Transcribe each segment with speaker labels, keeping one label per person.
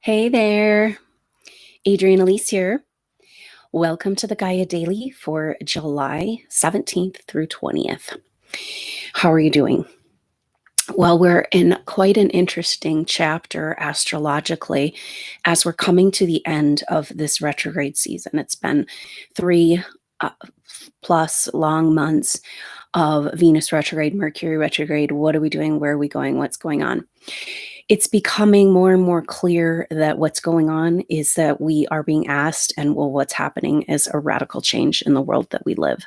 Speaker 1: Hey there, Adrienne Elise here. Welcome to the Gaia Daily for July 17th through 20th. How are you doing? Well, we're in quite an interesting chapter astrologically as we're coming to the end of this retrograde season. It's been three plus long months of Venus retrograde, Mercury retrograde. What are we doing? Where are we going? What's going on? It's becoming more and more clear that what's going on is that we are being asked, and what's happening is a radical change in the world that we live.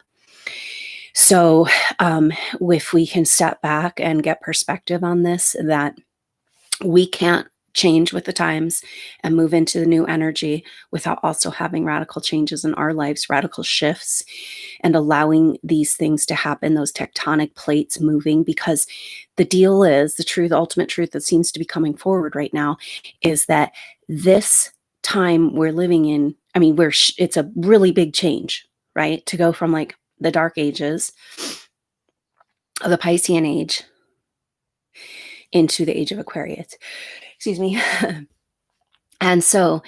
Speaker 1: So if we can step back and get perspective on this, that we can't change with the times and move into the new energy without also having radical changes in our lives, radical shifts, and allowing these things to happen, those tectonic plates moving. Because the deal is, the truth, ultimate truth that seems to be coming forward right now is that this time we're living in, it's a really big change, right? To go from like the dark ages of the Piscean age into the age of Aquarius. Excuse me. And so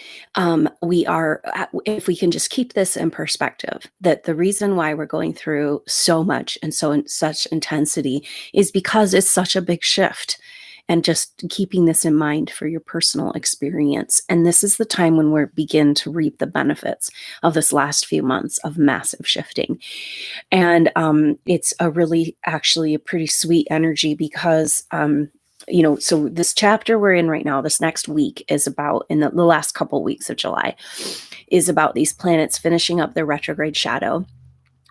Speaker 1: we are, if we can just keep this in perspective, that the reason why we're going through so much and so in such intensity is because it's such a big shift. And just keeping this in mind for your personal experience. And this is the time when we begin to reap the benefits of this last few months of massive shifting. And it's actually a pretty sweet energy because so this chapter we're in right now, this next week is about, in the last couple weeks of July, is about these planets finishing up their retrograde shadow.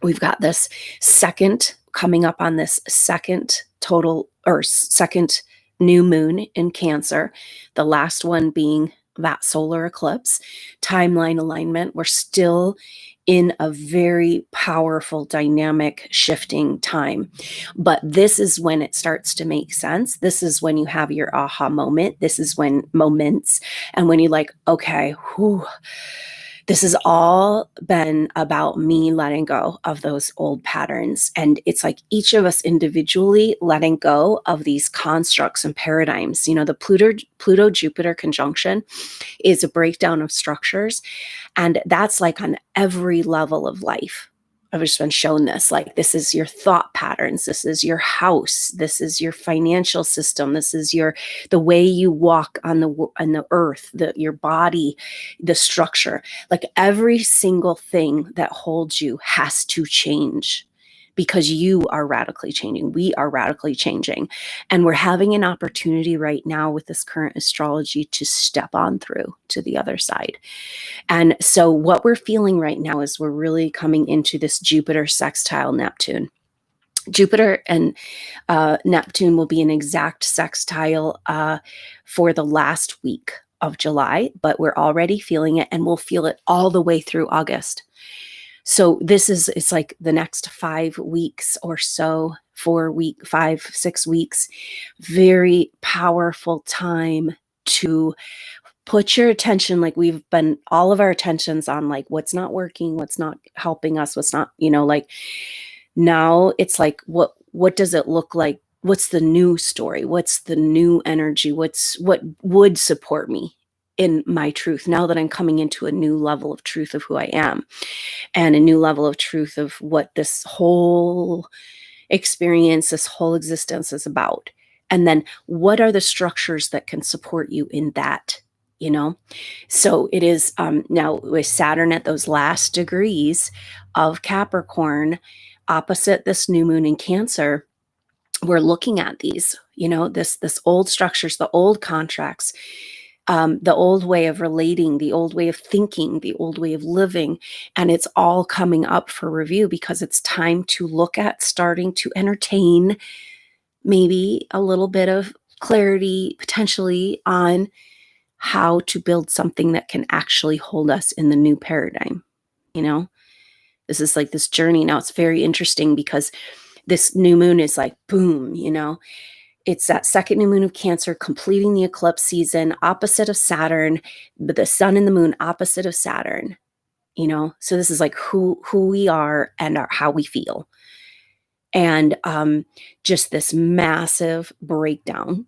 Speaker 1: We've got this second coming up on this second new moon in Cancer, the last one being that solar eclipse. Timeline alignment, we're still in a very powerful, dynamic, shifting time. But this is when it starts to make sense. This is when you have your aha moment. This is when moments, and when you're like, okay, this has all been about me letting go of those old patterns. And it's like each of us individually letting go of these constructs and paradigms. The Pluto-Jupiter conjunction is a breakdown of structures. And that's like on every level of life. I've just been shown this, like, this is your thought patterns. This is your house. This is your financial system. This is the way you walk on the earth, your body, the structure. Like every single thing that holds you has to change because you are radically changing. We are radically changing. And we're having an opportunity right now with this current astrology to step on through to the other side. And so what we're feeling right now is we're really coming into this Jupiter sextile Neptune. Jupiter and Neptune will be an exact sextile for the last week of July, but we're already feeling it, and we'll feel it all the way through August. So it's like the next 5 weeks or so, 5, 6 weeks, very powerful time to put your attention, like we've been, all of our attentions on like what's not working, what's not helping us, what's not, like now it's like, what does it look like? What's the new story? What's the new energy? What would support me in my truth now that I'm coming into a new level of truth of who I am, and a new level of truth of what this whole experience, this whole existence is about. And then what are the structures that can support you in that? So it is now with Saturn at those last degrees of Capricorn opposite this new moon in Cancer, we're looking at these, this old structures, the old contracts, the old way of relating, the old way of thinking, the old way of living. And it's all coming up for review because it's time to look at starting to entertain maybe a little bit of clarity potentially on how to build something that can actually hold us in the new paradigm. This is like this journey. Now it's very interesting because this new moon is like, boom, it's that second new moon of Cancer completing the eclipse season opposite of Saturn, but the sun and the moon opposite of Saturn, so this is like who we are and how we feel. And just this massive breakdown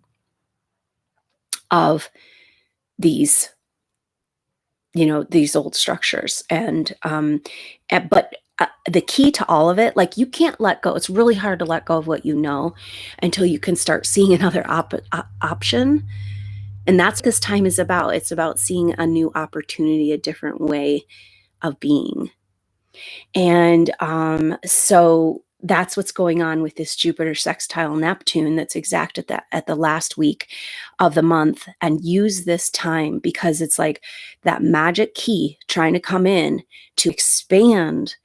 Speaker 1: of these these old structures. But the key to all of it, like, you can't let go. It's really hard to let go of what you know until you can start seeing another option. And that's what this time is about. It's about seeing a new opportunity, a different way of being. And so that's what's going on with this Jupiter sextile Neptune that's exact at the last week of the month. And use this time, because it's like that magic key trying to come in to expand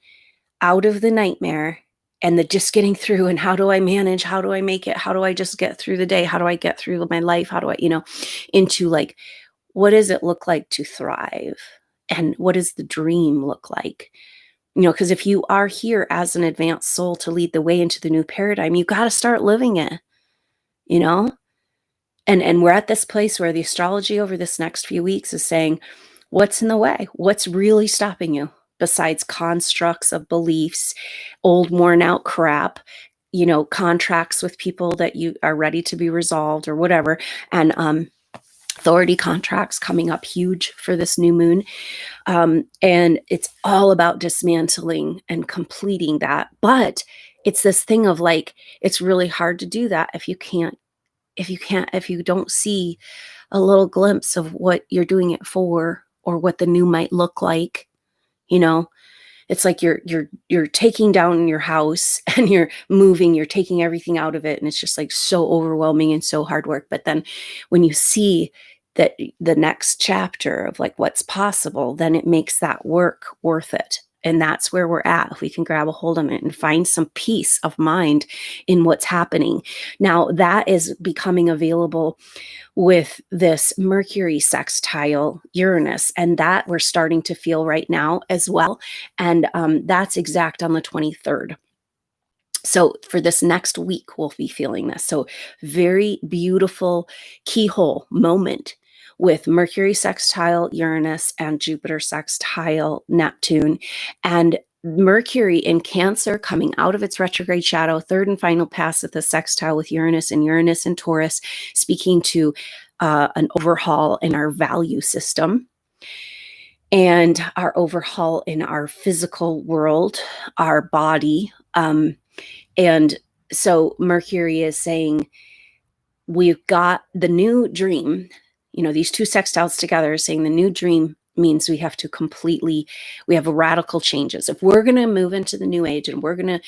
Speaker 1: out of the nightmare and the just getting through, and how do I manage, how do I make it, how do I just get through the day, how do I get through my life, how do I, into like, what does it look like to thrive, and what does the dream look like? Because if you are here as an advanced soul to lead the way into the new paradigm, you got to start living it, you know? And we're at this place where the astrology over this next few weeks is saying, what's in the way? What's really stopping you besides constructs of beliefs, old worn out crap, contracts with people that you are ready to be resolved or whatever. And authority contracts coming up huge for this new moon. And it's all about dismantling and completing that. But it's this thing of like, it's really hard to do that if you don't see a little glimpse of what you're doing it for, or what the new might look like. It's like you're taking down your house and you're taking everything out of it, and it's just like so overwhelming and so hard work. But then when you see that the next chapter of like what's possible, then it makes that work worth it. And that's where we're at. If we can grab a hold of it and find some peace of mind in what's happening. Now, that is becoming available with this Mercury sextile Uranus, and that we're starting to feel right now as well. And that's exact on the 23rd. So for this next week, we'll be feeling this. So very beautiful keyhole moment with Mercury sextile Uranus and Jupiter sextile Neptune. And Mercury in Cancer coming out of its retrograde shadow, third and final pass at the sextile with Uranus in Taurus, speaking to an overhaul in our value system and our overhaul in our physical world, our body. And so Mercury is saying, we've got the new dream, these two sextiles together, saying the new dream means we have radical changes. If we're going to move into the new age and we're going to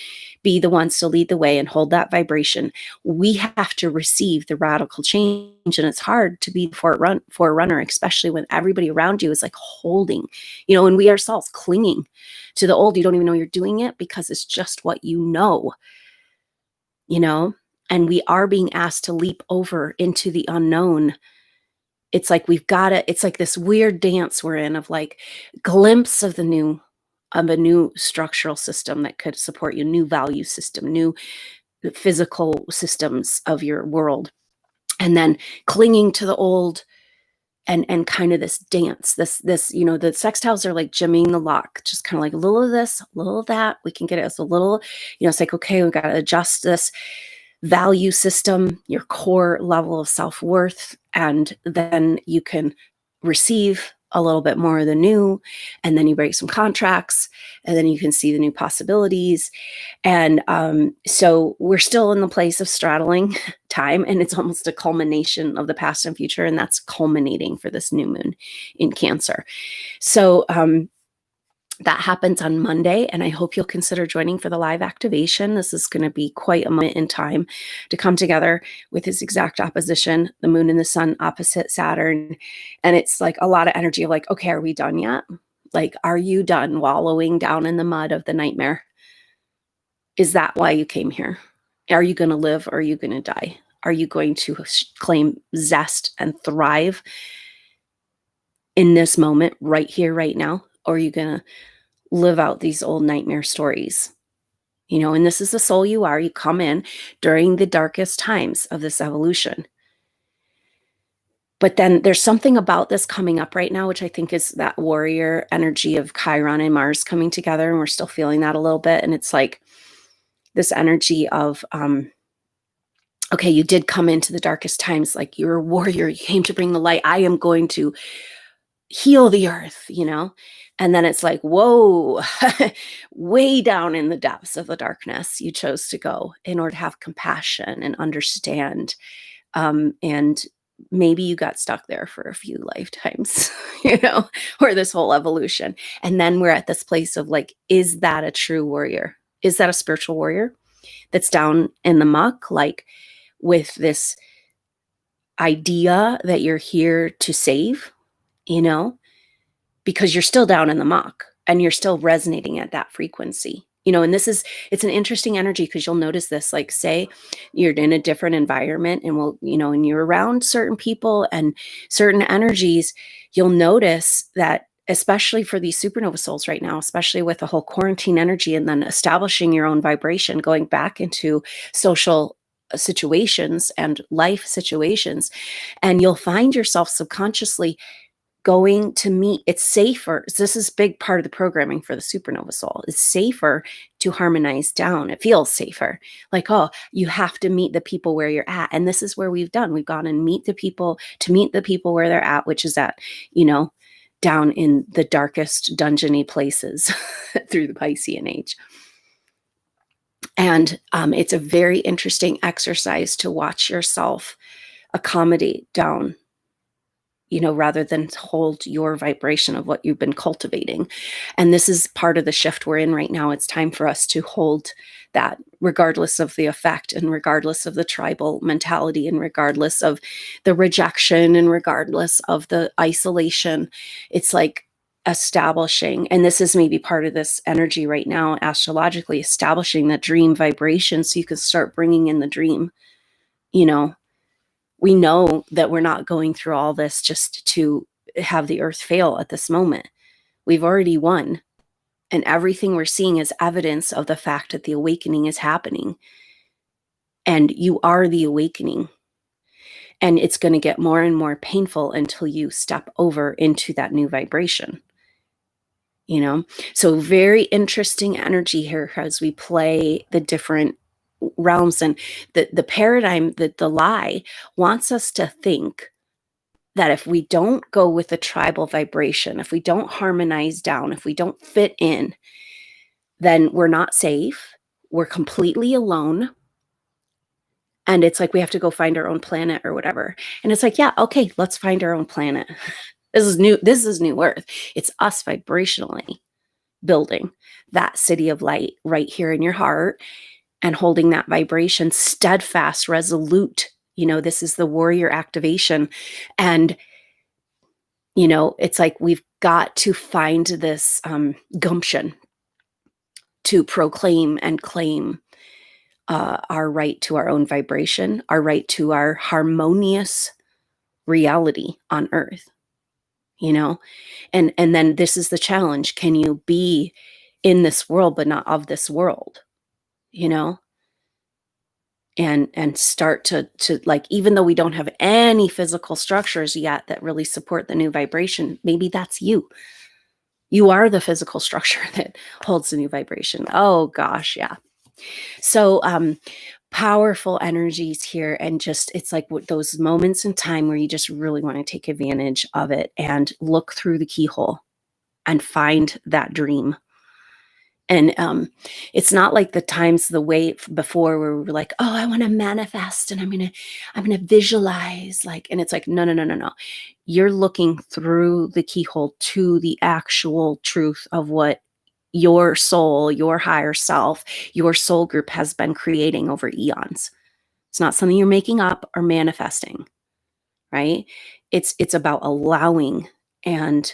Speaker 1: be the ones to lead the way and hold that vibration, we have to receive the radical change. And it's hard to be forerunner, especially when everybody around you is like holding, and we ourselves clinging to the old. You don't even know you're doing it because it's just what and we are being asked to leap over into the unknown. It's like it's like this weird dance we're in of like glimpse of a new structural system that could support you, new value system, new physical systems of your world. And then clinging to the old and kind of this dance, this, the sextiles are like jimmying the lock, just kind of like a little of this, a little of that. We can get it as a little, it's like, okay, we've got to adjust this value system, your core level of self-worth, and then you can receive a little bit more of the new, and then you break some contracts, and then you can see the new possibilities. And so we're still in the place of straddling time, and it's almost a culmination of the past and future, and that's culminating for this new moon in Cancer. So that happens on Monday, and I hope you'll consider joining for the live activation. This is going to be quite a moment in time to come together with its exact opposition, the moon and the sun opposite Saturn. And it's like a lot of energy of like, okay, are we done yet? Like, are you done wallowing down in the mud of the nightmare? Is that why you came here? Are you going to live or are you going to die? Are you going to claim zest and thrive in this moment right here, right now? Or are you going to live out these old nightmare stories? And this is the soul you are. You come in during the darkest times of this evolution. But then there's something about this coming up right now, which I think is that warrior energy of Chiron and Mars coming together. And we're still feeling that a little bit. And it's like this energy of, okay, you did come into the darkest times, like you're a warrior. You came to bring the light. I am going to heal the earth, you know? And then it's like, whoa, way down in the depths of the darkness you chose to go in order to have compassion and understand. And maybe you got stuck there for a few lifetimes, you know, or this whole evolution. And then we're at this place of like, is that a true warrior? Is that a spiritual warrior that's down in the muck, like with this idea that you're here to save, you know? Because you're still down in the muck and you're still resonating at that frequency, you know. And it's an interesting energy, because you'll notice this, like, say you're in a different environment and and you're around certain people and certain energies, you'll notice that, especially for these supernova souls right now, especially with the whole quarantine energy and then establishing your own vibration, going back into social situations and life situations, and you'll find yourself subconsciously going to meet. It's safer. This is a big part of the programming for the supernova soul. It's safer to harmonize down. It feels safer. Like, oh, you have to meet the people where you're at. And this is where we've gone and meet the people where they're at, which is at, down in the darkest dungeony places through the Piscean age. And it's a very interesting exercise to watch yourself accommodate down, rather than hold your vibration of what you've been cultivating. And this is part of the shift we're in right now. It's time for us to hold that, regardless of the effect and regardless of the tribal mentality and regardless of the rejection and regardless of the isolation. It's like establishing, and this is maybe part of this energy right now, astrologically, establishing the dream vibration so you can start bringing in the dream, We know that we're not going through all this just to have the earth fail at this moment. We've already won. And everything we're seeing is evidence of the fact that the awakening is happening. And you are the awakening. And it's going to get more and more painful until you step over into that new vibration. So very interesting energy here as we play the different realms. And the paradigm, that the lie wants us to think that if we don't go with the tribal vibration, if we don't harmonize down, if we don't fit in, then we're not safe. We're completely alone. And it's like we have to go find our own planet or whatever. And it's like, yeah, okay, let's find our own planet. This is new Earth. It's us vibrationally building that city of light right here in your heart and holding that vibration steadfast, resolute. This is the warrior activation. And, it's like we've got to find this gumption to proclaim and claim our right to our own vibration, our right to our harmonious reality on Earth, and then this is the challenge. Can you be in this world, but not of this world, and start to like, even though we don't have any physical structures yet that really support the new vibration, maybe that's you. You are the physical structure that holds the new vibration. Oh gosh, yeah. So powerful energies here, and just, it's like those moments in time where you just really want to take advantage of it and look through the keyhole and find that dream. And it's not like the times the way before where we were like, oh, I want to manifest and I'm gonna visualize, like, and it's like, no. You're looking through the keyhole to the actual truth of what your soul, your higher self, your soul group has been creating over eons. It's not something you're making up or manifesting, right? It's about allowing and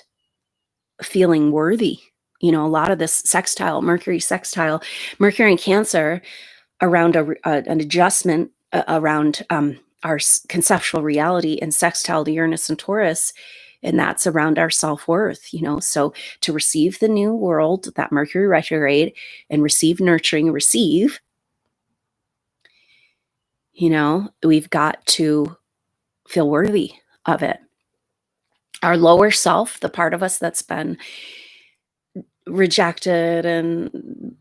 Speaker 1: feeling worthy. A lot of this sextile, Mercury in Cancer, around an adjustment around our conceptual reality, and sextile to Uranus and Taurus, and that's around our self-worth. So to receive the new world, that Mercury retrograde, and receive nurturing, we've got to feel worthy of it. Our lower self, the part of us that's been rejected and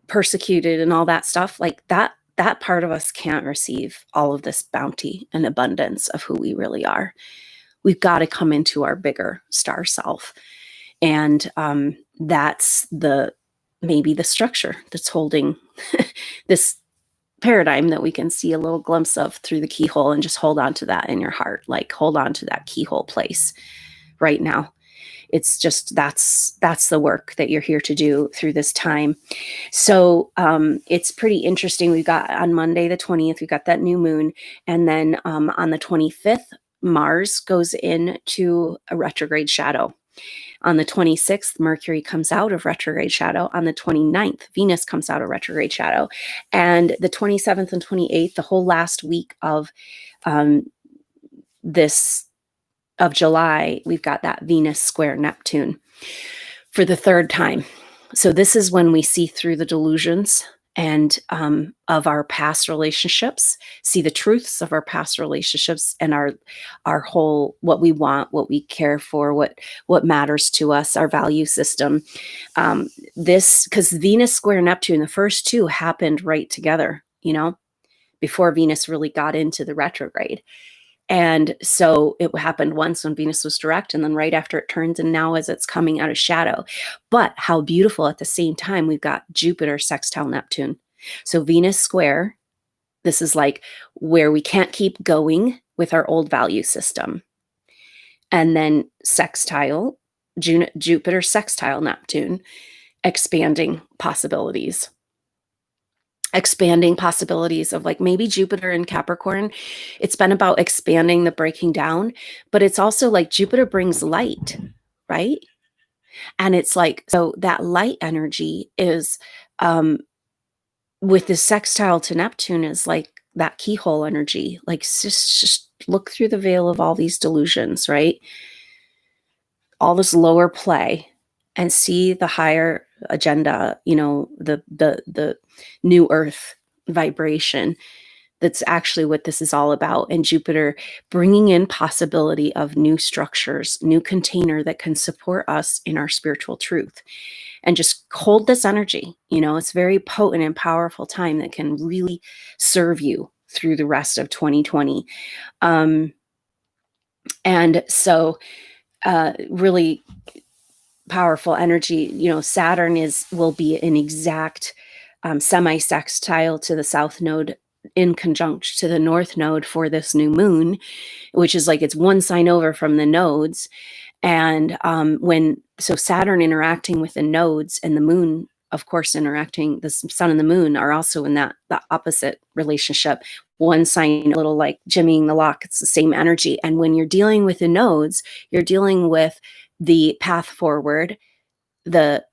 Speaker 1: persecuted and all that stuff, like that part of us can't receive all of this bounty and abundance of who we really are. we've got to come into our bigger star self. And that's maybe the structure that's holding this paradigm that we can see a little glimpse of through the keyhole, and just hold on to that in your heart. Like, hold on to that keyhole place right now. It's just, that's the work that you're here to do through this time. So it's pretty interesting. We've got on Monday the 20th, we've got that new moon. And then on the 25th, Mars goes into a retrograde shadow. On the 26th, Mercury comes out of retrograde shadow. On the 29th, Venus comes out of retrograde shadow. And the 27th and 28th, the whole last week of July, we've got that Venus square Neptune for the third time. So this is when we see through the delusions and of our past relationships, see the truths of our past relationships, and our whole, what we want, what we care for, what matters to us, our value system. This, because Venus square Neptune, the first two happened right together, before Venus really got into the retrograde. And so it happened once when Venus was direct, and then right after it turns, and now as it's coming out of shadow. But how beautiful, at the same time, we've got Jupiter sextile Neptune. So Venus square, this is like where we can't keep going with our old value system. And then sextile, Jupiter sextile Neptune, expanding possibilities of, like, maybe Jupiter in Capricorn. It's been about expanding, the breaking down, but it's also like Jupiter brings light, right? And it's like, so that light energy is with the sextile to Neptune, is like that keyhole energy. Like, just look through the veil of all these delusions, right? All this lower play, and see the higher agenda, the new earth vibration. That's actually what this is all about. And Jupiter bringing in possibility of new structures, new container that can support us in our spiritual truth. And just hold this energy. It's very potent and powerful time that can really serve you through the rest of 2020. And so really powerful energy. Saturn will be an exact semi-sextile to the south node, in conjunct to the north node for this new moon, which is like, it's one sign over from the nodes. And so Saturn interacting with the nodes, and the moon, of course, interacting, the sun and the moon are also in the opposite relationship. One sign, a little like jimmying the lock, it's the same energy. And when you're dealing with the nodes, you're dealing with the path forward, the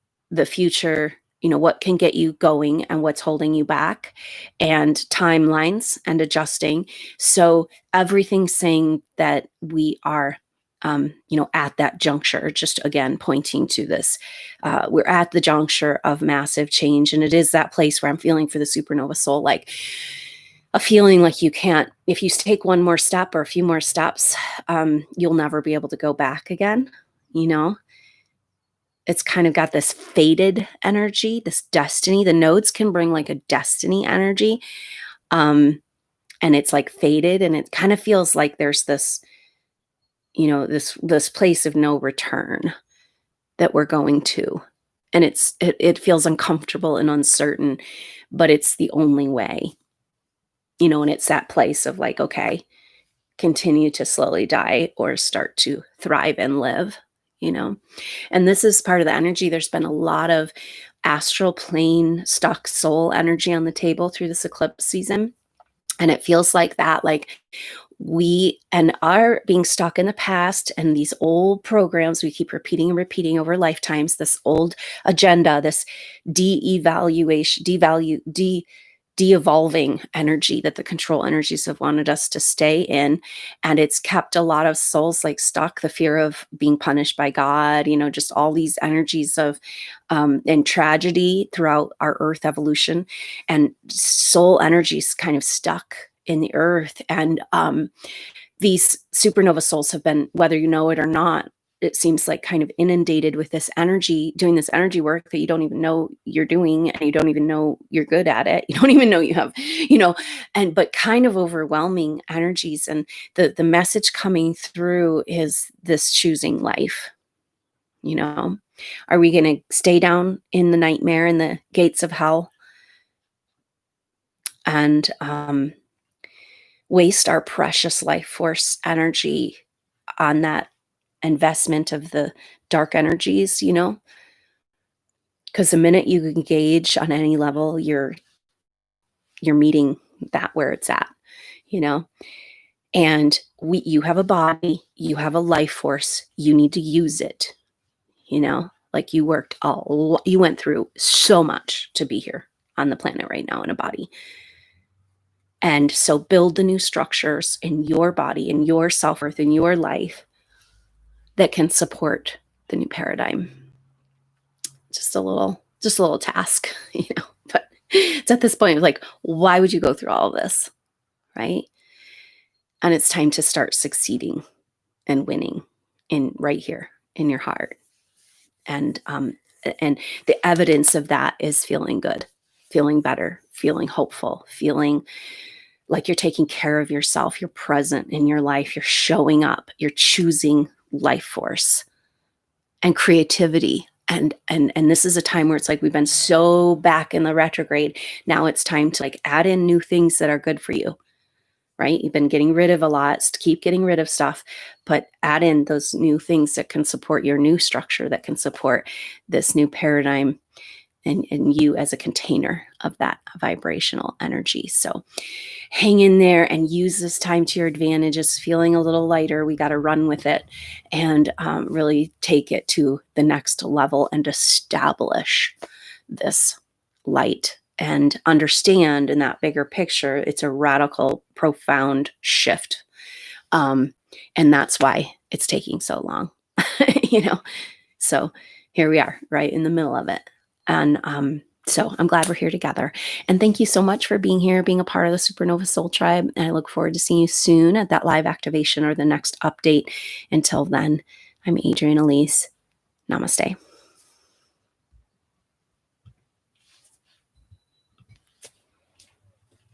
Speaker 1: future, what can get you going and what's holding you back, and timelines and adjusting. So everything's saying that we are, at that juncture, just again, pointing to this, we're at the juncture of massive change. And it is that place where I'm feeling for the supernova soul, like a feeling like you can't, if you take one more step or a few more steps, you'll never be able to go back again. It's kind of got this fated energy, this destiny. The nodes can bring like a destiny energy. And it's like fated, and it kind of feels like there's this, this place of no return that we're going to. And it feels uncomfortable and uncertain, but it's the only way, and it's that place of like, okay, continue to slowly die or start to thrive and live. And this is part of the energy. There's been a lot of astral plane stuck soul energy on the table through this eclipse season. And it feels like that, like we are being stuck in the past, and these old programs we keep repeating and repeating over lifetimes, this old agenda, this de-evolving energy that the control energies have wanted us to stay in. And it's kept a lot of souls like stuck, the fear of being punished by God, just all these energies of and tragedy throughout our earth evolution, and soul energies kind of stuck in the earth. And these supernova souls have been, whether you know it or not, it seems like kind of inundated with this energy, doing this energy work that you don't even know you're doing, and you don't even know you're good at it. You don't even know you have, but kind of overwhelming energies. And the message coming through is this choosing life, you know? Are we going to stay down in the nightmare in the gates of hell and waste our precious life force energy on that investment of the dark energies, because the minute you engage on any level, you're meeting that where it's at, you know? And you have a body, you have a life force, you need to use it, like you you went through so much to be here on the planet right now in a body. And so build the new structures in your body, in your self-worth, in your life that can support the new paradigm. Just a little task, but it's at this point, like, why would you go through all of this? Right. And it's time to start succeeding and winning right here in your heart. And the evidence of that is feeling good, feeling better, feeling hopeful, feeling like you're taking care of yourself. You're present in your life. You're showing up. You're choosing life force and creativity. And this is a time where it's like we've been so back in the retrograde. Now it's time to like add in new things that are good for you, right? You've been getting rid of a lot, keep getting rid of stuff, but add in those new things that can support your new structure, that can support this new paradigm and you as a container of that vibrational energy. So hang in there and use this time to your advantage. It's feeling a little lighter. We got to run with it and really take it to the next level and establish this light and understand in that bigger picture, it's a radical, profound shift. And that's why it's taking so long, So here we are right in the middle of it. And so I'm glad we're here together. And thank you so much for being here, being a part of the Supernova Soul Tribe. And I look forward to seeing you soon at that live activation or the next update. Until then, I'm Adrienne Elise. Namaste.